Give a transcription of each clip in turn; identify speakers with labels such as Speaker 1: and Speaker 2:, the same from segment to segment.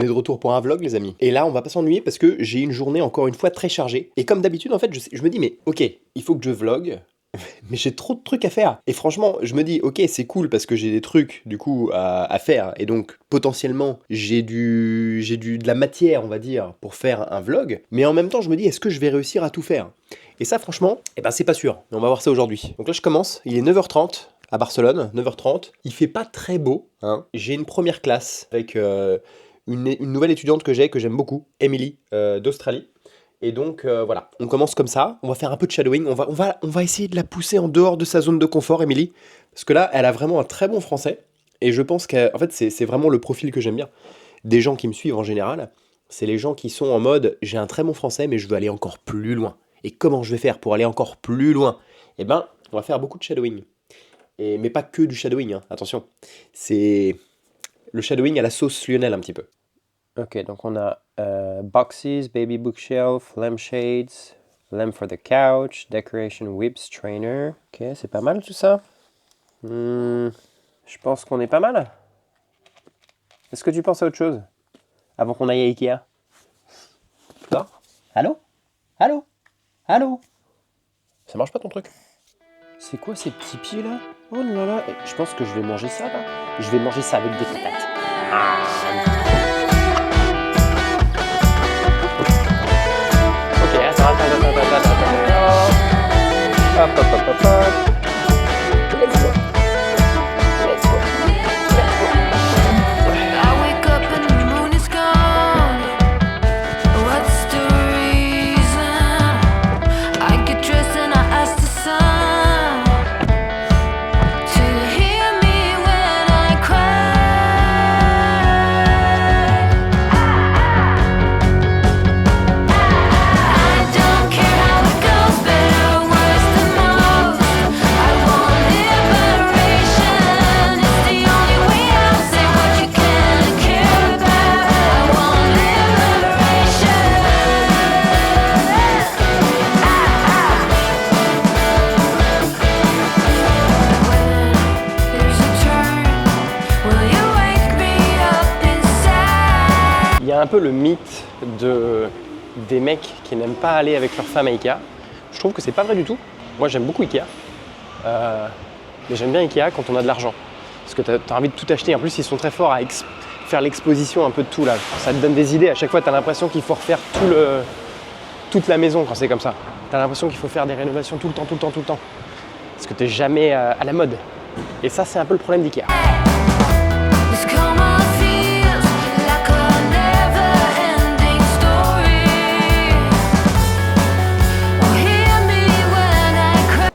Speaker 1: est de retour pour un vlog, les amis. Et là, on va pas s'ennuyer parce que j'ai une journée encore une fois très chargée. Et comme d'habitude, en fait, je me dis, mais ok, il faut que je vlog, mais j'ai trop de trucs à faire. Et franchement, je me dis, ok, c'est cool parce que j'ai des trucs, du coup, à faire. Et donc, potentiellement, j'ai de la matière, on va dire, pour faire un vlog. Mais en même temps, je me dis, est-ce que je vais réussir à tout faire? Et ça, franchement, eh ben, c'est pas sûr. Mais on va voir ça aujourd'hui. Donc là, je commence. Il est 9h30 à Barcelone, 9h30. Il fait pas très beau, hein. J'ai une première classe avec une nouvelle étudiante que j'aime beaucoup, Emily, d'Australie. Et donc voilà, on commence comme ça, on va faire un peu de shadowing, on va essayer de la pousser en dehors de sa zone de confort, Emily, parce que là, elle a vraiment un très bon français, et je pense qu'en fait, c'est vraiment le profil que j'aime bien. Des gens qui me suivent en général, c'est les gens qui sont en mode, j'ai un très bon français, mais je veux aller encore plus loin. Et comment je vais faire pour aller encore plus loin? Eh ben, on va faire beaucoup de shadowing. Mais pas que du shadowing, hein, attention. C'est le shadowing à la sauce Lionel un petit peu.
Speaker 2: Ok, donc on a boxes, baby bookshelf, lampshades, lamp for the couch, decoration whips, trainer. Ok, c'est pas mal tout ça. Je pense qu'on est pas mal. Est-ce que tu penses à autre chose avant qu'on aille à Ikea? Non? Allô? Allô? Allô?
Speaker 1: Ça marche pas ton truc?
Speaker 2: C'est quoi ces petits pieds là? Oh là là, je pense que je vais manger ça là. Je vais manger ça avec des patates. Ok, attends. Hop. Let's go.
Speaker 3: I wake up and the moon is gone. What's the reason? I get dressed and I ask the sun to hear me when I cry. I don't care how it goes, better or worse than most. I want liberation. It's the only way out. Say what you can and care about. I want liberation. When there's a turn, will you wake me up inside?
Speaker 2: Il y a un peu le mythe des mecs qui n'aiment pas aller avec leur femme à Ikea. Je trouve que c'est pas vrai du tout. Moi j'aime beaucoup Ikea. Mais j'aime bien Ikea quand on a de l'argent. Parce que t'as envie de tout acheter. En plus ils sont très forts à faire l'exposition un peu de tout là. Ça te donne des idées. À chaque fois t'as l'impression qu'il faut refaire toute la maison quand c'est comme ça. T'as l'impression qu'il faut faire des rénovations tout le temps. Parce que t'es jamais à la mode. Et ça c'est un peu le problème d'Ikea.
Speaker 3: This come on feels like a never-ending story. Oh, hear me when I cry.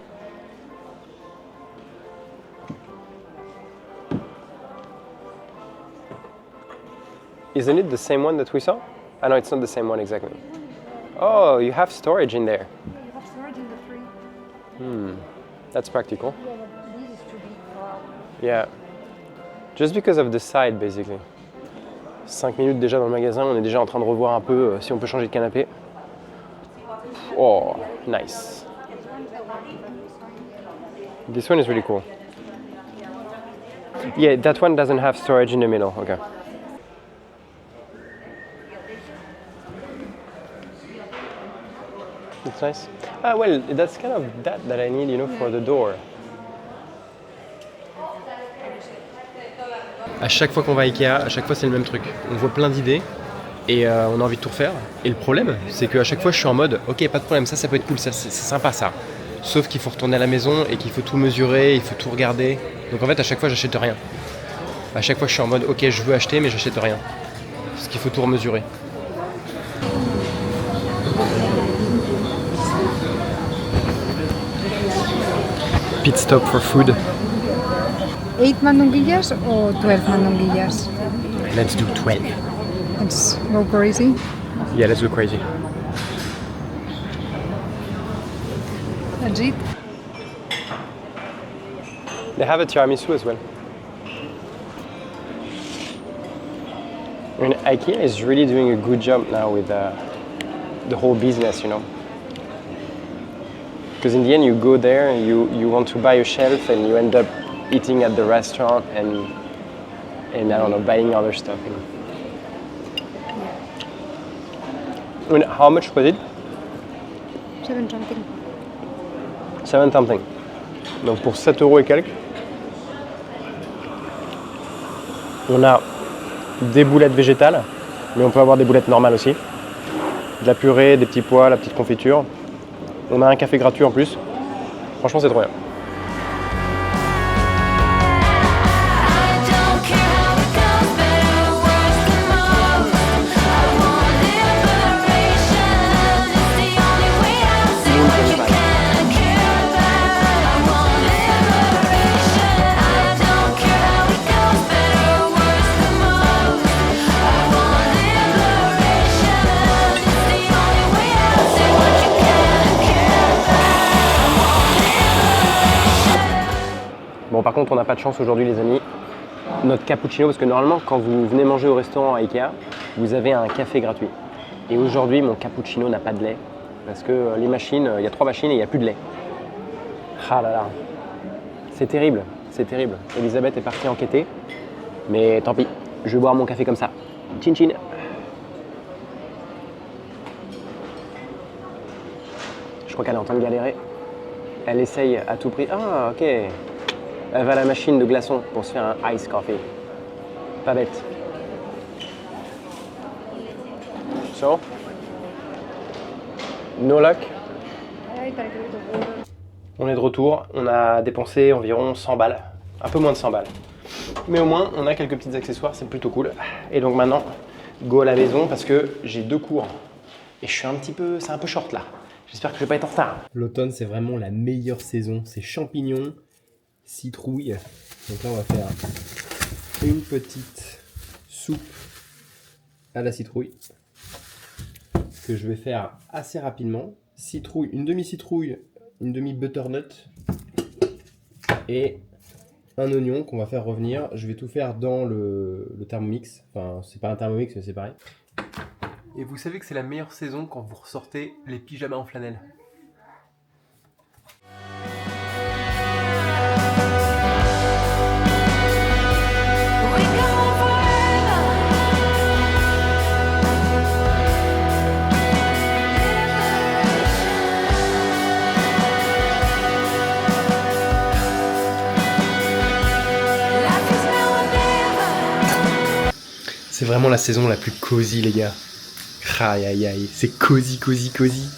Speaker 2: Isn't it the same one that we saw? Ah no, it's not the same one exactly. Oh, you have storage in there.
Speaker 4: You have storage in the free.
Speaker 2: That's practical.
Speaker 4: Yeah, but this is too big for our.
Speaker 2: Yeah. Just because of the side, basically. 5 minutes déjà dans le magasin, on est déjà en train de revoir un peu si on peut changer de canapé. Oh, nice. This one is really cool. Yeah, that one doesn't have storage in the middle. Okay. It's nice. Ah, well, that's kind of that I need, for the door. À chaque fois qu'on va à Ikea, à chaque fois c'est le même truc. On voit plein d'idées et on a envie de tout refaire. Et le problème, c'est qu'à chaque fois je suis en mode, ok, pas de problème, ça peut être cool, ça, c'est sympa ça. Sauf qu'il faut retourner à la maison et qu'il faut tout mesurer, il faut tout regarder. Donc en fait, à chaque fois, j'achète rien. À chaque fois, je suis en mode, ok, je veux acheter, mais j'achète rien. Parce qu'il faut tout remesurer. Pit stop for food.
Speaker 4: 8 mandonguillas or 12 mandonguillas?
Speaker 2: Let's do 12.
Speaker 4: Let's go crazy.
Speaker 2: Yeah, let's go crazy.
Speaker 4: That's it.
Speaker 2: They have a tiramisu as well. I mean, IKEA is really doing a good job now with the whole business, Because in the end, you go there and you want to buy a shelf and you end up eating at the restaurant and I don't know, buying other stuff. And how much was it?
Speaker 4: 7 something.
Speaker 2: 7 something. Donc pour 7 € et quelques, on a des boulettes végétales, mais on peut avoir des boulettes normales aussi. De la purée, des petits pois, la petite confiture. On a un café gratuit en plus. Franchement, c'est trop bien.
Speaker 3: I don't care how it goes, better or worse than most. I want liberation. It's the only way out. Say what you can care about. I want liberation. I don't care how it goes, better or worse than most. I want liberation. It's the only way out. Say what you can care about. I want liberation.
Speaker 2: Bon, par contre, on n'a pas de chance aujourd'hui, les amis. Notre cappuccino, parce que normalement, quand vous venez manger au restaurant à Ikea, vous avez un café gratuit. Et aujourd'hui, mon cappuccino n'a pas de lait. Parce que les machines, il y a 3 machines et il n'y a plus de lait. Ah là là. C'est terrible, c'est terrible. Elisabeth est partie enquêter. Mais tant pis, je vais boire mon café comme ça. Chin chin. Je crois qu'elle est en train de galérer. Elle essaye à tout prix. Ah, ok. Elle va à la machine de glaçons pour se faire un ice coffee. Pas bête. So? No luck? On est de retour. On a dépensé environ 100 balles. Un peu moins de 100 balles. Mais au moins, on a quelques petits accessoires, c'est plutôt cool. Et donc maintenant, go à la maison parce que j'ai 2 cours. Et je suis c'est un peu short là. J'espère que je vais pas être en retard. L'automne, c'est vraiment la meilleure saison. C'est champignons, citrouille. Donc là, on va faire une petite soupe à la citrouille que je vais faire assez rapidement. Citrouille, une demi-citrouille, une demi-butternut et un oignon qu'on va faire revenir. Je vais tout faire dans le Thermomix. Enfin, c'est pas un Thermomix, mais c'est pareil. Et vous savez que c'est la meilleure saison quand vous ressortez les pyjamas en flanelle.
Speaker 3: We go forever. Life is now or never.
Speaker 1: C'est vraiment la saison la plus cosy, les gars. Aïe aïe aïe, c'est cosy, cosy, cosy.